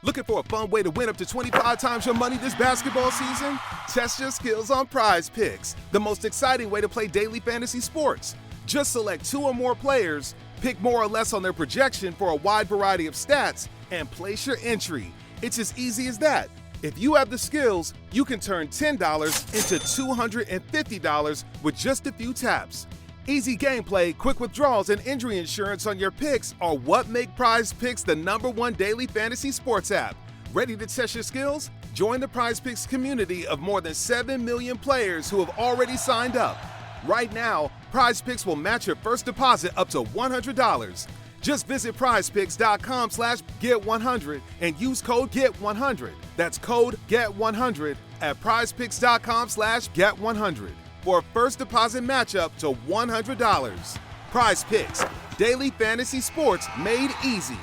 Looking for a fun way to win up to 25 times your money this basketball season? Test your skills on Prize Picks, the most exciting way to play daily fantasy sports. Just select 2 or more players, pick more or less on their projection for a wide variety of stats, and place your entry. It's as easy as that. If you have the skills, you can turn $10 into $250 with just a few taps. Easy gameplay, quick withdrawals, and injury insurance on your picks are what make Prize Picks the #1 daily fantasy sports app. Ready to test your skills? Join the Prize Picks community of more than 7 million players who have already signed up. Right now, Prize Picks will match your first deposit up to $100. Just visit prizepicks.com/get100 and use code GET100. That's code GET100 at prizepicks.com/get100 for a first deposit matchup to $100. Prize Picks, daily fantasy sports made easy.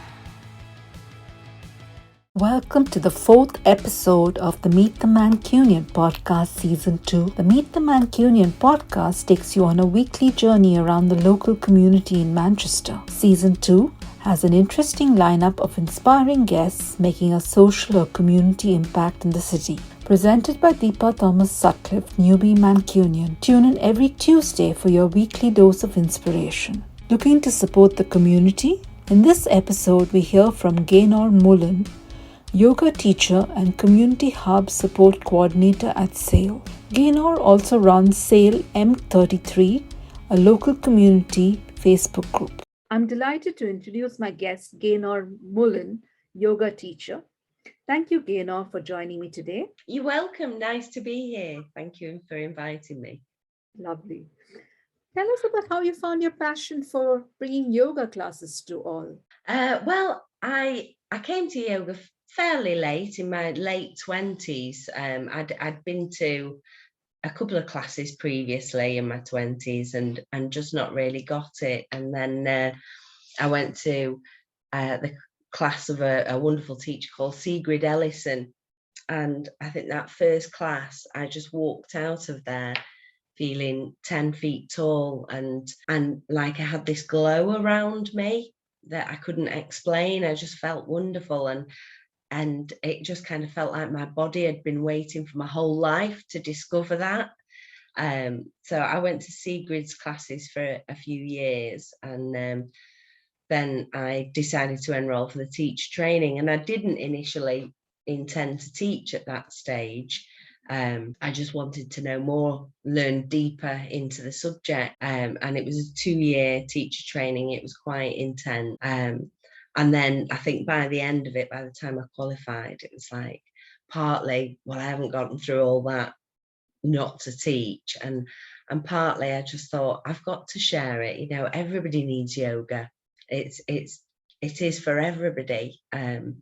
Welcome to the 4th episode of the Meet the Mancunian podcast season 2. The Meet the Mancunian podcast takes you on a weekly journey around the local community in Manchester. Season 2 has an interesting lineup of inspiring guests making a social or community impact in the city. Presented by Deepa Thomas Sutcliffe, newbie Mancunian. Tune in every Tuesday for your weekly dose of inspiration. Looking to support the community? In this episode, we hear from Gaynor Mullin, yoga teacher and community hub support coordinator at SAIL. Gaynor also runs SAIL M33, a local community Facebook group. I'm delighted to introduce my guest, Gaynor Mullin, yoga teacher. Thank you, Gaynor, for joining me today. You're welcome. Nice to be here. Thank you for inviting me. Lovely. Tell us about how you found your passion for bringing yoga classes to all. Well, I came to yoga fairly late, in my late 20s. I'd been to a couple of classes previously in my 20s and just not really got it. And then I went to the class of a wonderful teacher called Sigrid Ellison. And I think that first class, I just walked out of there feeling 10 feet tall and like I had this glow around me that I couldn't explain. I just felt wonderful. And it just kind of felt like my body had been waiting for my whole life to discover that. So I went to Sigrid's classes for a few years, and then I decided to enroll for the teacher training. And I didn't initially intend to teach at that stage. I just wanted to know more, learn deeper into the subject. And it was a 2-year teacher training. It was quite intense. And then I think by the end of it, by the time I qualified, it was like partly, well, I haven't gotten through all that not to teach. And partly I just thought, I've got to share it. You know, everybody needs yoga. It is for everybody. So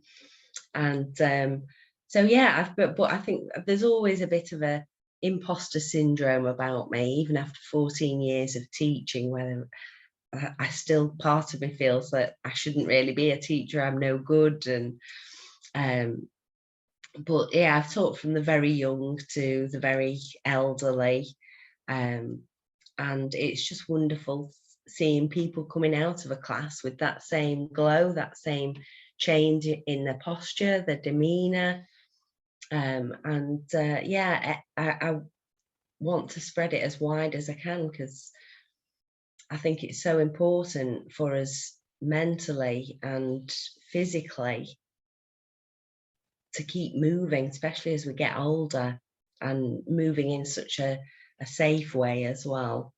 yeah, but I think there's always a bit of a imposter syndrome about me, even after 14 years of teaching, whether I still, part of me feels that I shouldn't really be a teacher. I'm no good. But yeah, I've taught from the very young to the very elderly. And it's just wonderful seeing people coming out of a class with that same glow, that same change in their posture, their demeanor. I want to spread it as wide as I can, because I think it's so important for us mentally and physically to keep moving, especially as we get older, and moving in such a safe way as well.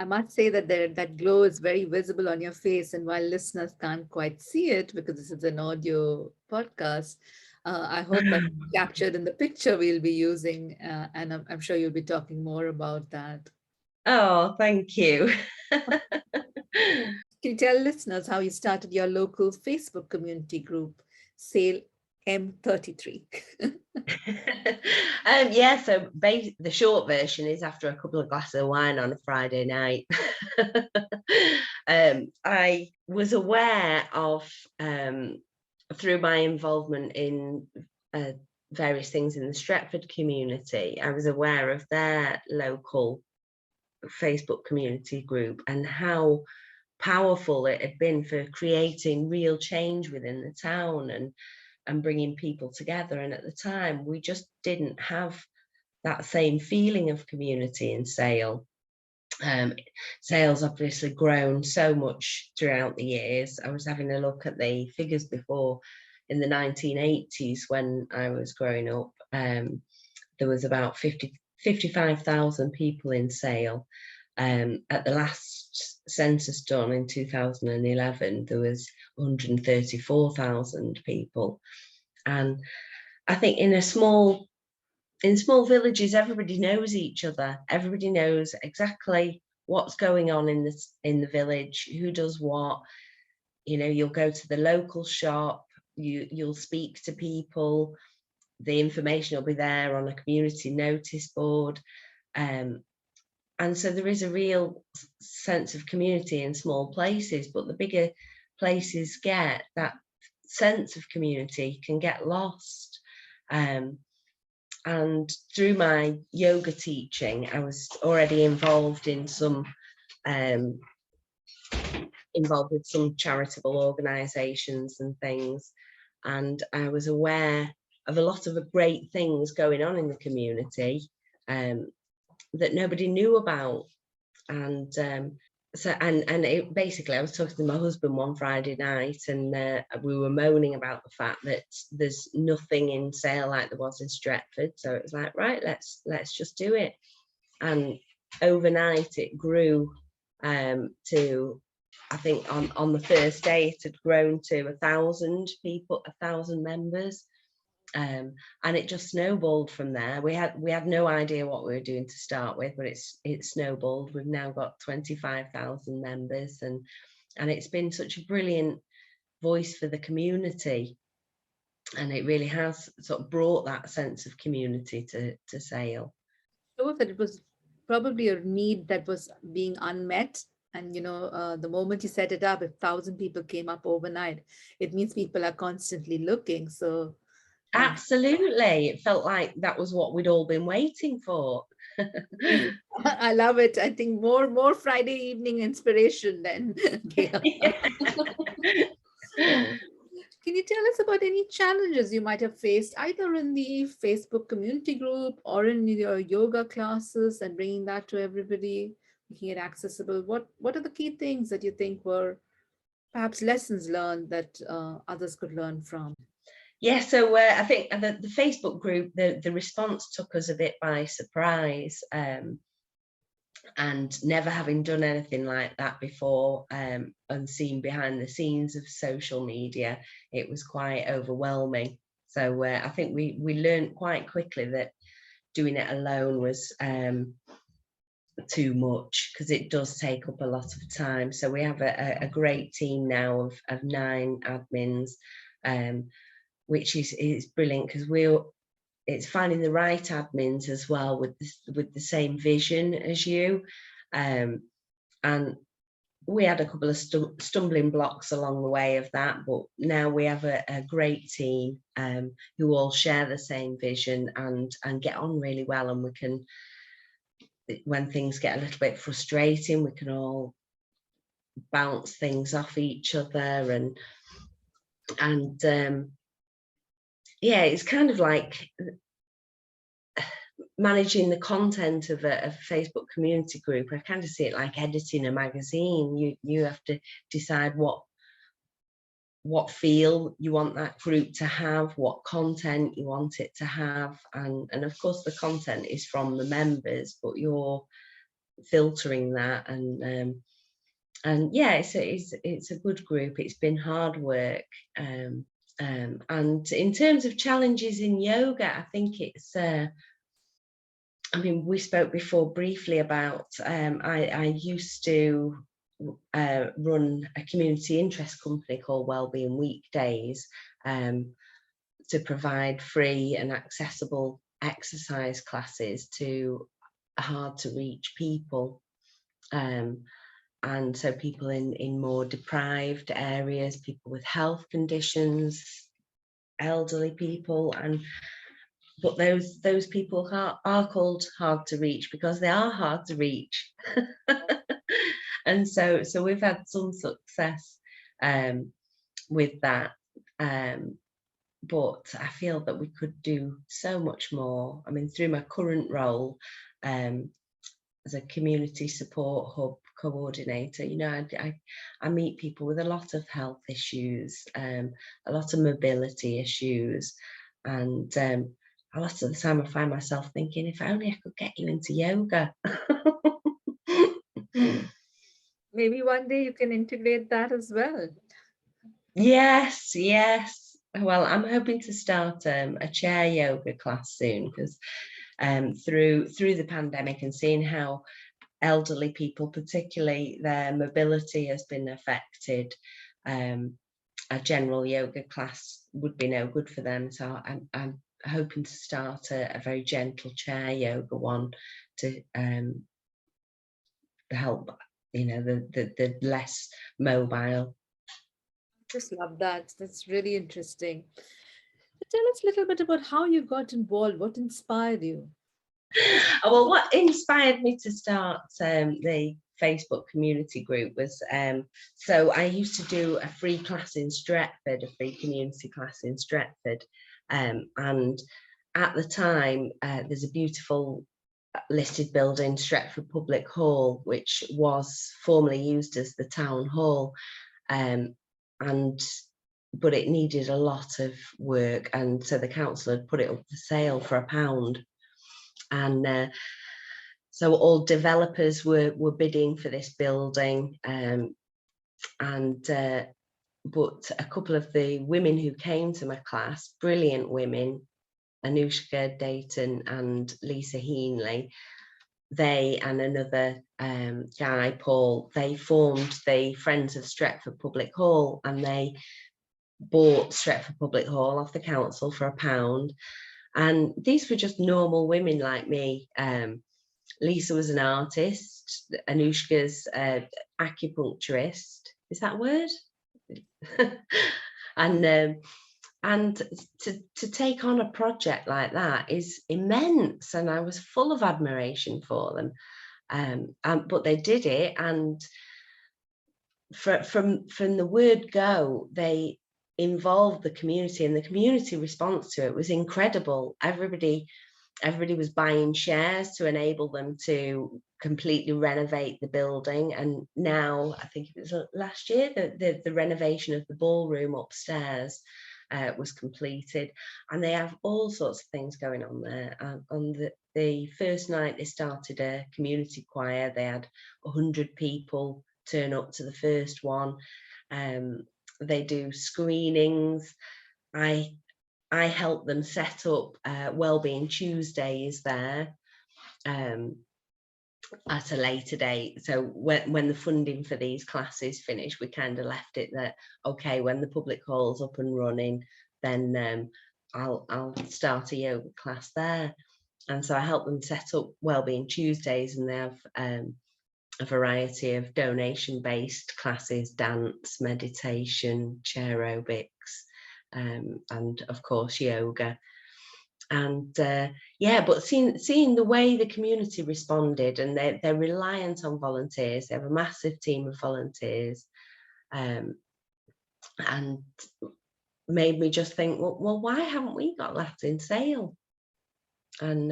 I must say that that glow is very visible on your face, and while listeners can't quite see it because this is an audio podcast, I hope that's captured in the picture we'll be using, and I'm sure you'll be talking more about that. Oh, thank you. Can you tell listeners how you started your local Facebook community group, SAIL M33? So the short version is, after a couple of glasses of wine on a Friday night, I was aware of, through my involvement in various things in the Stretford community, I was aware of their local Facebook community group and how powerful it had been for creating real change within the town and bringing people together. And at the time, we just didn't have that same feeling of community in Sale. Sale's obviously grown so much throughout the years. I was having a look at the figures before. In the 1980s, when I was growing up, there was about 55,000 people in Sale. At the last census done in 2011, there was 134,000 people. And I think in small villages, everybody knows each other. Everybody knows exactly what's going on in the village, who does what. You know, you'll go to the local shop, you'll speak to people. The information will be there on a community notice board. And so there is a real sense of community in small places, but the bigger places get, that sense of community can get lost. And through my yoga teaching, I was already involved with some charitable organisations and things. And I was aware of a lot of great things going on in the community that nobody knew about. And basically, I was talking to my husband one Friday night, and we were moaning about the fact that there's nothing in Sale like there was in Stretford. So it was like, right, let's just do it. And overnight, it grew to, I think on the first day, it had grown to 1,000 people, 1,000 members. And it just snowballed from there. We had no idea what we were doing to start with, but it snowballed. We've now got 25,000 members, and it's been such a brilliant voice for the community, and it really has sort of brought that sense of community to Sale. Shows that it was probably a need that was being unmet. And the moment you set it up, if 1,000 people came up overnight, it means people are constantly looking. So absolutely, it felt like that was what we'd all been waiting for. I love it. I think more Friday evening inspiration then. Can you tell us about any challenges you might have faced either in the Facebook community group or in your yoga classes, and bringing that to everybody, making it accessible? What are the key things that you think were perhaps lessons learned that others could learn from? Yeah, so I think the Facebook group, the response took us a bit by surprise, and never having done anything like that before, and seen behind the scenes of social media, it was quite overwhelming. So I think we learned quite quickly that doing it alone was too much, because it does take up a lot of time. So we have a great team now of 9 admins, which is brilliant, because it's finding the right admins as well with the same vision as you. And we had a couple of stumbling blocks along the way of that, but now we have a great team who all share the same vision and get on really well. And we can, when things get a little bit frustrating, we can all bounce things off each other, and yeah, it's kind of like managing the content of a Facebook community group. I kind of see it like editing a magazine. You have to decide what feel you want that group to have, what content you want it to have, and of course the content is from the members, but you're filtering that, and yeah, it's a good group. It's been hard work. And in terms of challenges in yoga, I think it's, I mean, we spoke before briefly about, I used to run a community interest company called Wellbeing Weekdays, to provide free and accessible exercise classes to hard to reach people. And so people in more deprived areas, people with health conditions, elderly people, but those people are called hard to reach because they are hard to reach. And so we've had some success with that. But I feel that we could do so much more. I mean, through my current role as a community support hub coordinator, you know, I meet people with a lot of health issues, a lot of mobility issues, and a lot of the time I find myself thinking, if only I could get you into yoga. Maybe one day you can integrate that as well. Yes. Well, I'm hoping to start a chair yoga class soon, because through the pandemic and seeing how elderly people, particularly their mobility, has been affected, a general yoga class would be no good for them. So I'm hoping to start a very gentle chair yoga one to help, you know, the less mobile. Just love that. That's really interesting. Tell us a little bit about how you got involved. What inspired you? Well, what inspired me to start the Facebook community group was, so I used to do a free class in Stretford, a free community class in Stretford, and at the time there's a beautiful listed building, Stretford Public Hall, which was formerly used as the town hall, but it needed a lot of work, and so the council had put it up for sale for £1. And so all developers were bidding for this building, but a couple of the women who came to my class, brilliant women, Anushka Dayton and Lisa Heenley, they and another guy, Paul, they formed the Friends of Stretford Public Hall, and they bought Stretford Public Hall off the council for £1. And these were just normal women like me. Lisa was an artist, Anushka's acupuncturist. Is that a word? And to take on a project like that is immense, and I was full of admiration for them. But they did it, and from the word go, they involved the community, and the community response to it was incredible. Everybody was buying shares to enable them to completely renovate the building. And now, I think it was last year, the renovation of the ballroom upstairs was completed, and they have all sorts of things going on there. On the first night, they started a community choir. They had 100 people turn up to the first one. They do screenings. I help them set up Wellbeing Tuesdays there at a later date. So when the funding for these classes finished, we kind of left it that, okay, when the public hall's up and running, then I'll start a yoga class there. And so I help them set up Wellbeing Tuesdays, and they have a variety of donation-based classes: dance, meditation, chair aerobics, and of course yoga. And but seeing the way the community responded, and they're reliant on volunteers. They have a massive team of volunteers, and made me just think, well, why haven't we got that in Sale? And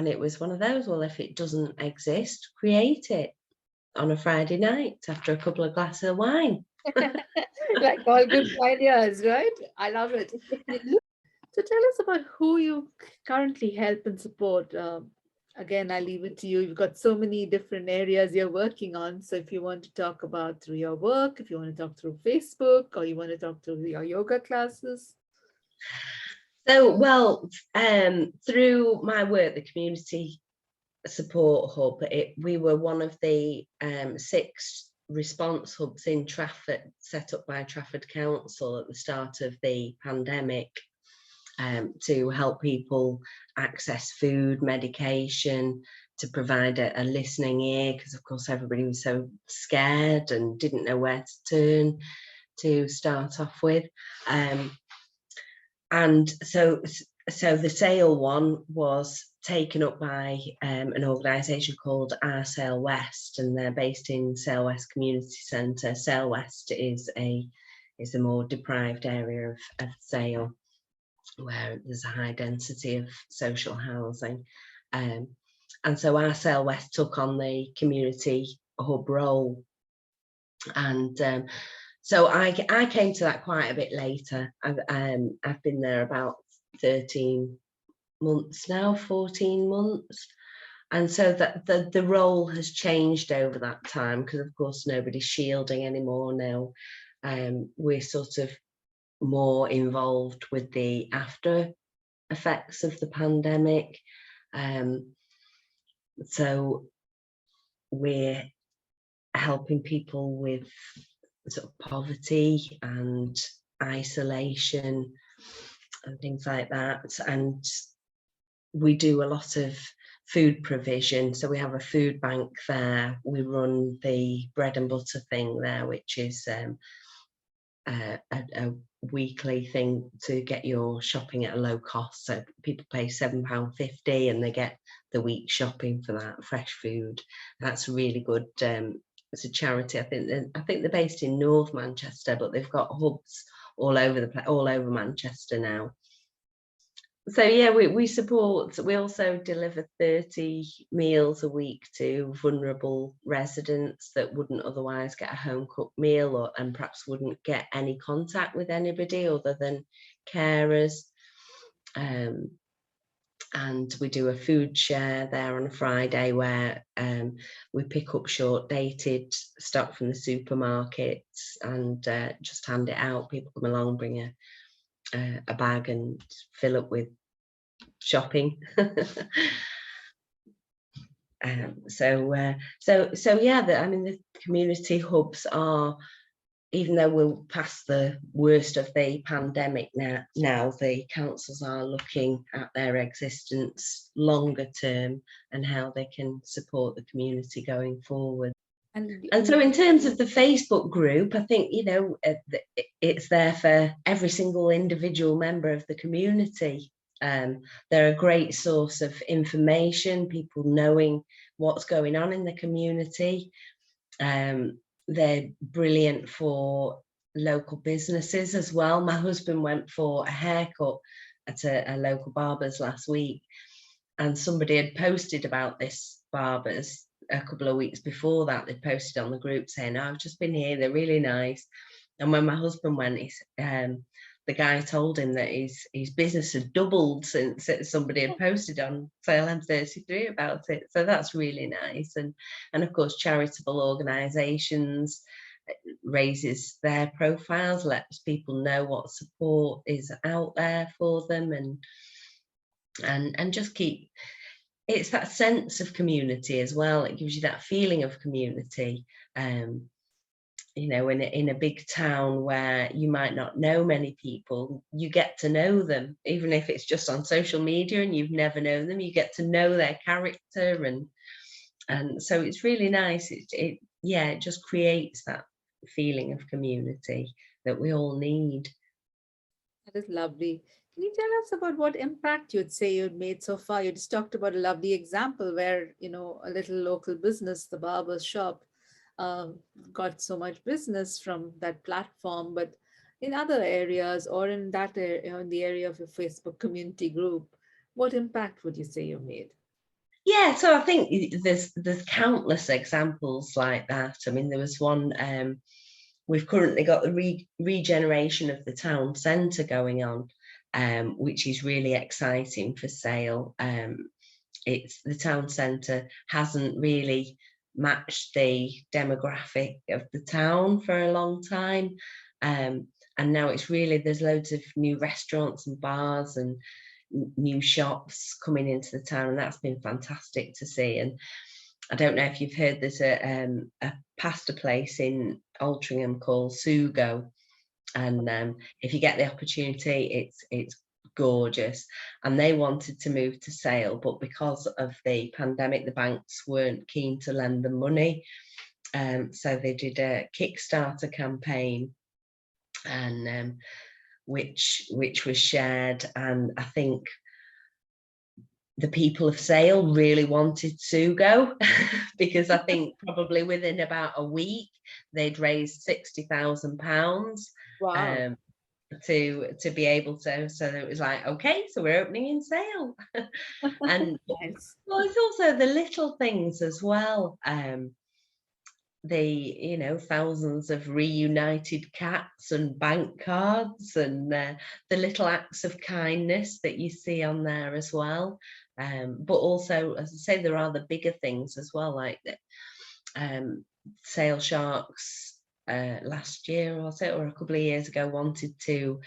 it was one of those, well, if it doesn't exist, create it on a Friday night after a couple of glasses of wine. Like all good ideas, right? I love it. So tell us about who you currently help and support. Again, I leave it to you. You've got so many different areas you're working on. So if you want to talk about through your work, if you want to talk through Facebook, or you want to talk through your yoga classes. So, well, through my work, the Community Support Hub, we were one of the 6 response hubs in Trafford, set up by Trafford Council at the start of the pandemic, to help people access food, medication, to provide a listening ear, because of course everybody was so scared and didn't know where to turn to start off with. And so So the Sale one was taken up by an organisation called Our Sale West, and they're based in Sale West Community Centre. Sale West is a more deprived area of Sale, where there's a high density of social housing. And so Our Sale West took on the community hub role. And so I came to that quite a bit later. I've been there about 13 months now, 14 months. And so that the role has changed over that time, because of course nobody's shielding anymore now. We're sort of more involved with the after effects of the pandemic. So we're helping people with sort of poverty and isolation and things like that. And we do a lot of food provision. So we have a food bank there. We run the bread and butter thing there, which is a weekly thing to get your shopping at a low cost. So people pay £7.50 and they get the week shopping for that fresh food. That's really good. It's a charity. I think they're based in North Manchester, but they've got hubs all over Manchester now. So yeah, we support. We also deliver 30 meals a week to vulnerable residents that wouldn't otherwise get a home cooked meal, and perhaps wouldn't get any contact with anybody other than carers. And we do a food share there on a Friday, where we pick up short dated stock from the supermarkets and just hand it out. People come along, bring a bag and fill up with shopping. So yeah, the community hubs are, even though we're past the worst of the pandemic now, the councils are looking at their existence longer term and how they can support the community going forward. And so in terms of the Facebook group, I think, it's there for every single individual member of the community. They're a great source of information, people knowing what's going on in the community. They're brilliant for local businesses as well. My husband went for a haircut at a local barber's last week, and somebody had posted about this barber's a couple of weeks before that. They posted on the group saying, "I've just been here, they're really nice." And when my husband went, the guy told him that his business had doubled since somebody had posted on Sale M33 about it. So that's really nice. And of course, charitable organisations raises their profiles, lets people know what support is out there for them, and just it's that sense of community as well. It gives you that feeling of community. In a big town where you might not know many people, you get to know them, even if it's just on social media and you've never known them. You get to know their character, and so it's really nice. It just creates that feeling of community that we all need. That is lovely. Can you tell us about what impact you'd say you'd made so far? You just talked about a lovely example where, a little local business, the barber's shop, got so much business from that platform. But in other areas, or in that area, in the area of your Facebook community group, what impact would you say you made? Yeah, so I think there's countless examples like that. I mean, there was one. We've currently got the regeneration of the town centre going on, which is really exciting for Sale. It's the town centre hasn't really matched the demographic of the town for a long time, and now it's really, there's loads of new restaurants and bars and new shops coming into the town, and that's been fantastic to see. And I don't know if you've heard, there's a pasta place in Altrincham called Sugo, and if you get the opportunity, it's gorgeous. And they wanted to move to Sale, but because of the pandemic, the banks weren't keen to lend them money, so they did a Kickstarter campaign, and which was shared, and I think the people of Sale really wanted to go because I think probably within about a week they'd raised £60,000 Wow. to be able to. So it was like, okay, so we're opening in Sale. And Nice. well, it's also the little things as well. Thousands of reunited cats and bank cards, and the little acts of kindness that you see on there as well. But also, as I say, there are the bigger things as well, like the Sale Sharks last year or a couple of years ago wanted to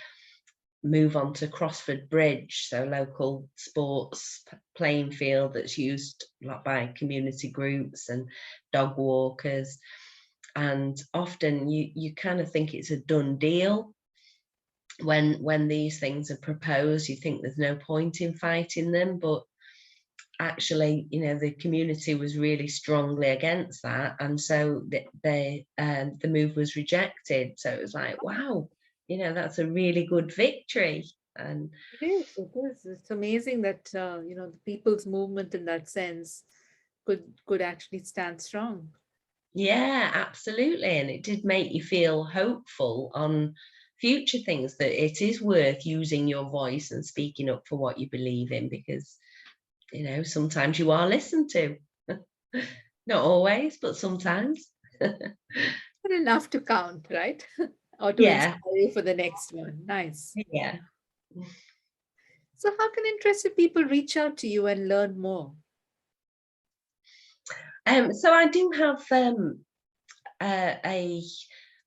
move on to Crossford Bridge, so local sports playing field that's used a lot by community groups and dog walkers. And often you kind of think it's a done deal when these things are proposed. You think there's no point in fighting them, but actually, the community was really strongly against that, and so the move was rejected. So it was like, wow, that's a really good victory. And It is. It is. It's amazing that the people's movement in that sense could actually stand strong. yeah, absolutely. And it did make you feel hopeful on future things, that it is worth using your voice and speaking up for what you believe in, because sometimes you are listened to. Not always, but sometimes. But enough to count, right? Or to Yeah, inspire you for the next one. Nice. yeah. So, how can interested people reach out to you and learn more? So I do have a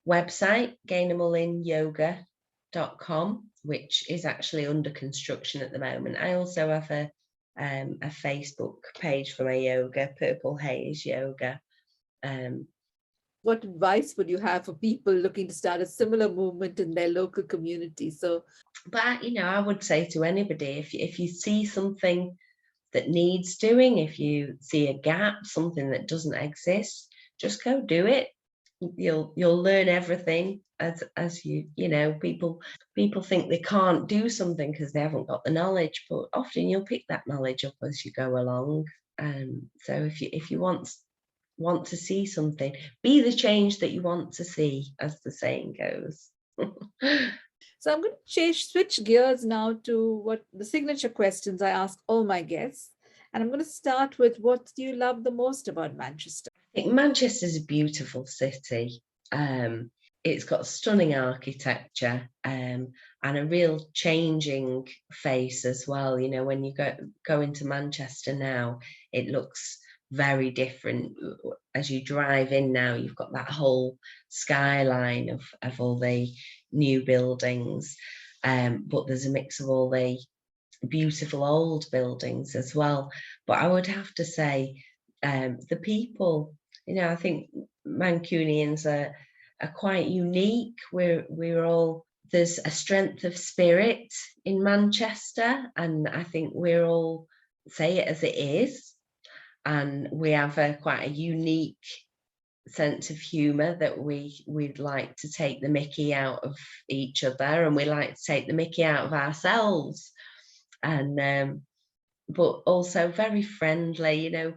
website, gaynormullinyoga.com, which is actually under construction at the moment. I also have a Facebook page for my yoga, Purple Haze Yoga. What advice would you have for people looking to start a similar movement in their local community? So, But I would say to anybody, if you see something that needs doing, if you see a gap, something that doesn't exist, just go do it. You'll learn everything as people think they can't do something because they haven't got the knowledge, but often you'll pick that knowledge up as you go along. So if you want to see something, be the change that you want to see, as the saying goes. so I'm going to switch gears now to what the signature questions I ask all my guests. And I'm going to start with, what do you love the most about Manchester? I think Manchester's a beautiful city. It's got stunning architecture, and a real changing face as well. When you go into Manchester now, it looks very different. As you drive in now, you've got that whole skyline of all the new buildings, but there's a mix of all the beautiful old buildings as well. But I would have to say, the people, I think Mancunians are quite unique. We're all, there's a strength of spirit in Manchester, and I think we're all, say it as it is, and we have quite a unique sense of humour, that we'd like to take the mickey out of each other, and we like to take the mickey out of ourselves. And but also very friendly.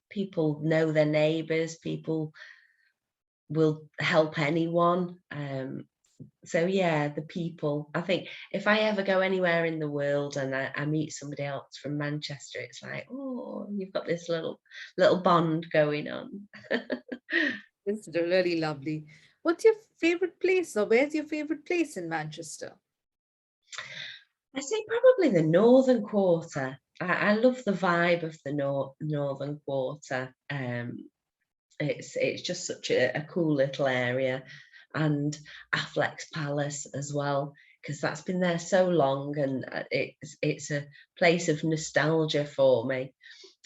People know their neighbours, people will help anyone. So yeah, the people. I think if I ever go anywhere in the world and I meet somebody else from Manchester, it's like, oh, you've got this little bond going on. It's really lovely. What's your favorite place, or where's your favorite place in Manchester? I say probably the Northern Quarter. I love the vibe of the Northern Quarter. It's just such a cool little area, and Affleck's Palace as well, because that's been there so long, and it's a place of nostalgia for me.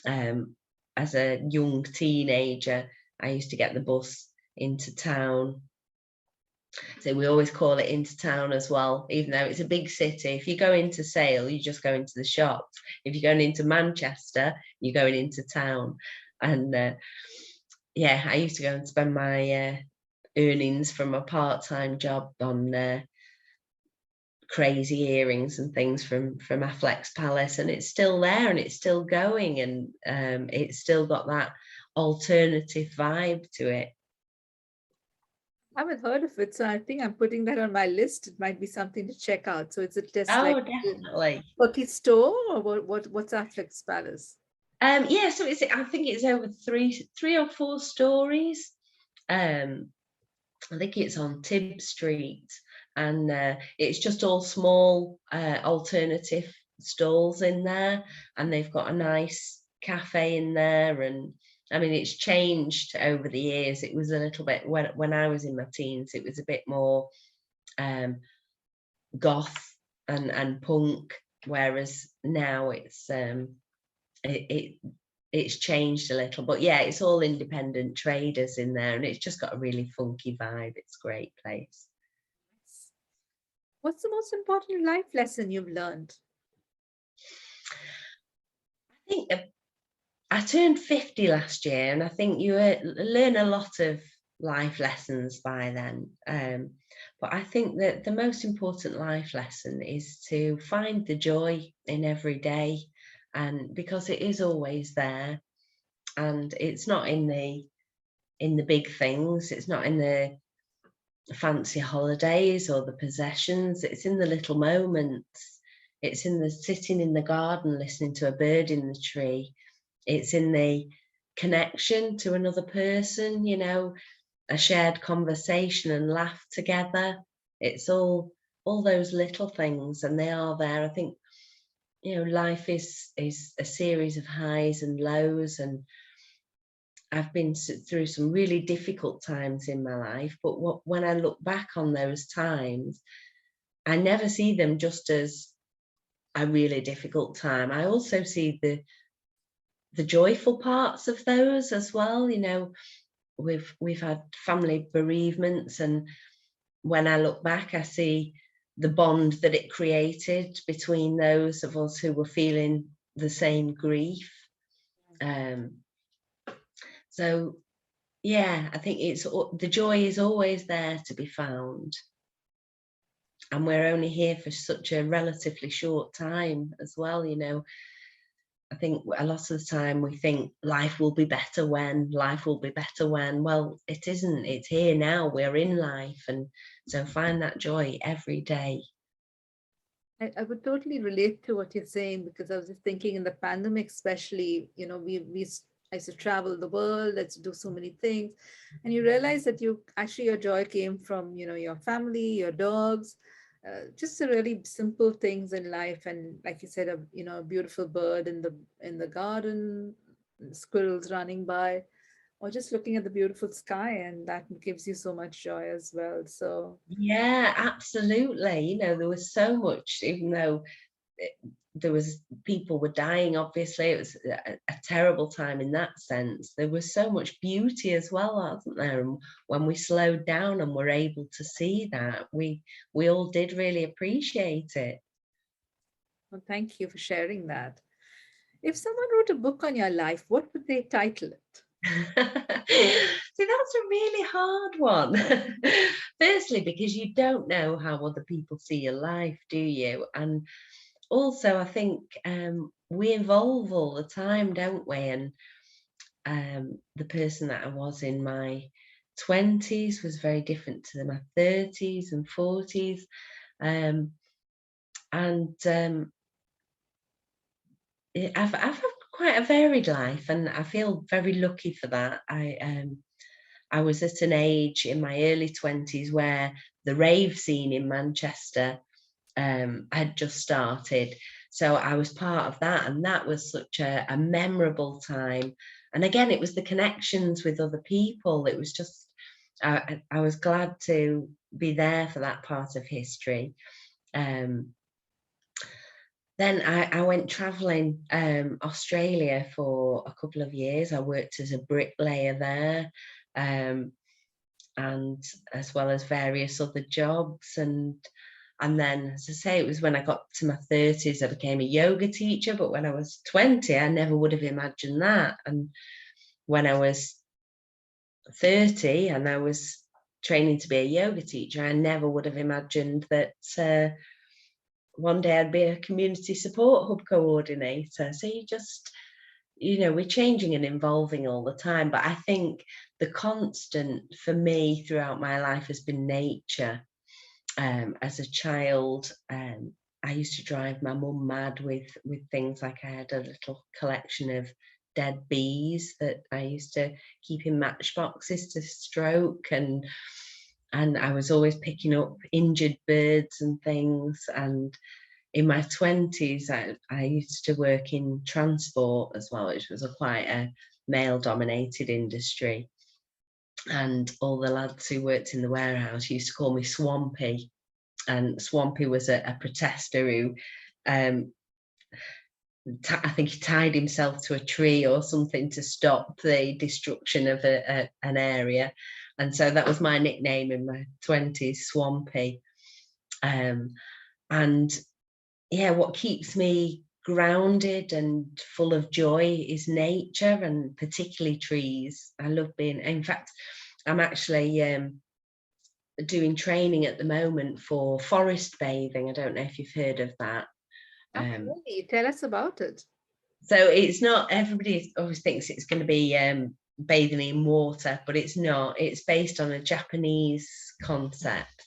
As a young teenager, I used to get the bus into town. So we always call it into town as well, even though it's a big city. If you go into Sale, you just go into the shops. If you're going into Manchester, you're going into town. And yeah, I used to go and spend my earnings from a part-time job on crazy earrings and things from Affleck's Palace, and it's still there and it's still going, and it's still got that alternative vibe to it. I haven't heard of it, so I think I'm putting that on my list. It might be something to check out. So it's a test like Definitely. Perky store, or what's Affleck's Palace? Yeah, so I think it's over three or four stories. I think it's on Tib Street, and it's just all small alternative stalls in there, and they've got a nice cafe in there. And I mean, it's changed over the years. It was a little bit, when I was in my teens, it was a bit more goth and punk, whereas now it's changed a little. But yeah, it's all independent traders in there, and it's just got a really funky vibe. It's a great place. What's the most important life lesson you've learned? I think I turned 50 last year, and I think you learn a lot of life lessons by then. But I think that the most important life lesson is to find the joy in every day, and because it is always there, and it's not in the big things, it's not in the fancy holidays or the possessions, it's in the little moments. It's in the sitting in the garden listening to a bird in the tree. It's in the connection to another person, a shared conversation and laugh together. It's all those little things, and they are there. I think, life is a series of highs and lows, and I've been through some really difficult times in my life, but when I look back on those times, I never see them just as a really difficult time. I also see the joyful parts of those as well. We've had family bereavements, and when I look back, I see the bond that it created between those of us who were feeling the same grief. So yeah, I think the joy is always there to be found, and we're only here for such a relatively short time as well. I think a lot of the time we think life will be better when. Well, it isn't. It's here now. We're in life, and so find that joy every day. I would totally relate to what you're saying, because I was just thinking in the pandemic, especially, I used to travel the world, let's do so many things. And you realize that your joy came from, your family, your dogs, just the really simple things in life. And like you said, a beautiful bird in the garden, squirrels running by, or just looking at the beautiful sky, and that gives you so much joy as well. So yeah, absolutely. There was so much, even though there was people were dying, obviously it was a terrible time in that sense. There was so much beauty as well, wasn't there? And when we slowed down and were able to see that, we all did really appreciate it. well, thank you for sharing that. If someone wrote a book on your life, what would they title it? See, that's a really hard one. Firstly, because you don't know how other people see your life, do you? And also, I think we evolve all the time, don't we? And the person that I was in my 20s was very different to my 30s and 40s. I've had quite a varied life, and I feel very lucky for that. I was at an age in my early 20s where the rave scene in Manchester had just started. So I was part of that, and that was such a memorable time. And again, it was the connections with other people. It was just, I was glad to be there for that part of history. Then I went travelling Australia for a couple of years. I worked as a bricklayer there, and as well as various other jobs. And then, as I say, it was when I got to my 30s, I became a yoga teacher. But when I was 20, I never would have imagined that. And when I was 30 and I was training to be a yoga teacher, I never would have imagined that one day I'd be a community support hub coordinator. So you just, we're changing and evolving all the time. But I think the constant for me throughout my life has been nature. As a child, I used to drive my mum mad with things like I had a little collection of dead bees that I used to keep in matchboxes to stroke, and I was always picking up injured birds and things. And in my 20s, I used to work in transport as well, which was quite a male-dominated industry. And all the lads who worked in the warehouse used to call me Swampy. And Swampy was a protester who, I think he tied himself to a tree or something to stop the destruction of an area. And so that was my nickname in my 20s, Swampy. And yeah, what keeps me grounded and full of joy is nature, and particularly trees. I love being, in fact, I'm actually doing training at the moment for forest bathing. I don't know if you've heard of that. Really? Tell us about it. So it's not, everybody always thinks it's going to be bathing in water, but it's not. It's based on a Japanese concept,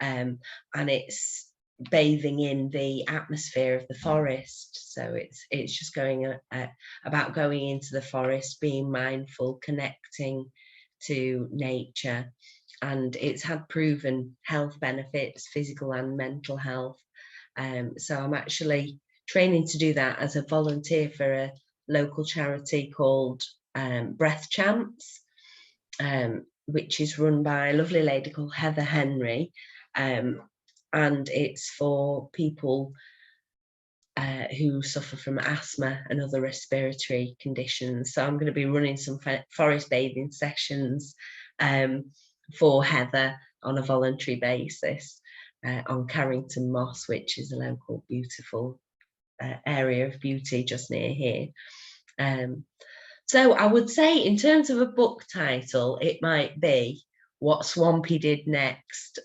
and it's bathing in the atmosphere of the forest. So it's just going about going into the forest, being mindful, connecting to nature, and it's had proven health benefits, physical and mental health. So I'm actually training to do that as a volunteer for a local charity called Breath Champs, which is run by a lovely lady called Heather Henry, and it's for people who suffer from asthma and other respiratory conditions. So I'm going to be running some forest bathing sessions for Heather on a voluntary basis on Carrington Moss, which is a local beautiful area of beauty just near here. So I would say, in terms of a book title, it might be What Swampy Did Next.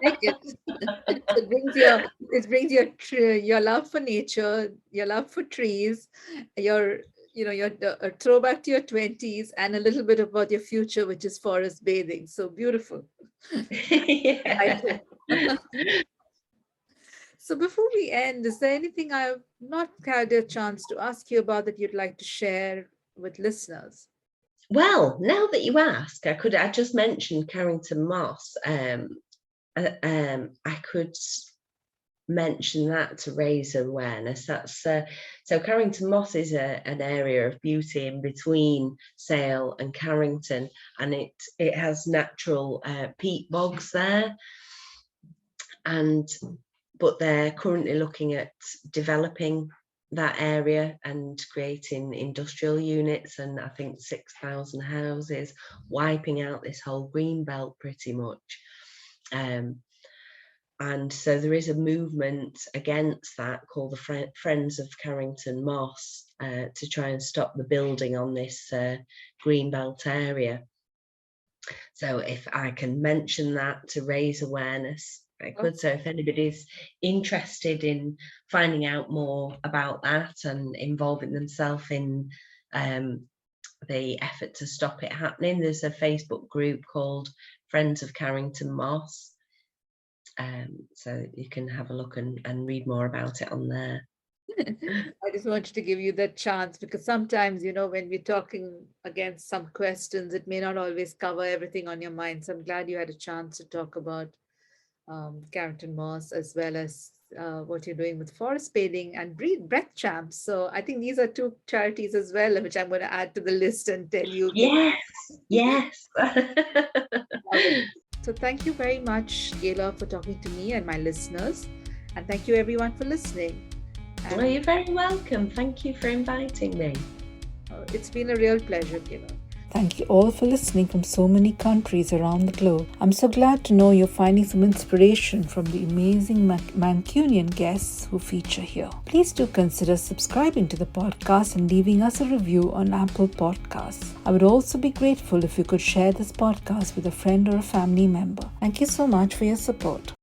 It brings your love for nature, your love for trees, your a throwback to your 20s, and a little bit about your future, which is forest bathing. So beautiful. Yeah. So before we end, is there anything I've not had a chance to ask you about that you'd like to share with listeners? Well, now that you ask, I just mentioned Carrington Moss. I could mention that to raise awareness. That's so Carrington Moss is an area of beauty in between Sale and Carrington, and it has natural peat bogs there, but they're currently looking at developing that area and creating industrial units, and I think 6,000 houses, wiping out this whole green belt pretty much. And so there is a movement against that called the Friends of Carrington Moss to try and stop the building on this greenbelt area. So if I can mention that to raise awareness, I could. So if anybody's interested in finding out more about that and involving themselves in the effort to stop it happening, there's a Facebook group called Friends of Carrington Moss. So you can have a look and read more about it on there. I just wanted to give you that chance, because sometimes, when we're talking against some questions, it may not always cover everything on your mind. So I'm glad you had a chance to talk about Carrington Moss, as well as what you're doing with forest bathing and Breath Champs. So I think these are two charities as well, which I'm going to add to the list and tell you. Yes. So thank you very much, Gaynor, for talking to me and my listeners. And thank you everyone for listening. Well, you're very welcome. Thank you for inviting me. It's been a real pleasure, Gaynor. Thank you all for listening from so many countries around the globe. I'm so glad to know you're finding some inspiration from the amazing Mancunian guests who feature here. Please do consider subscribing to the podcast and leaving us a review on Apple Podcasts. I would also be grateful if you could share this podcast with a friend or a family member. Thank you so much for your support.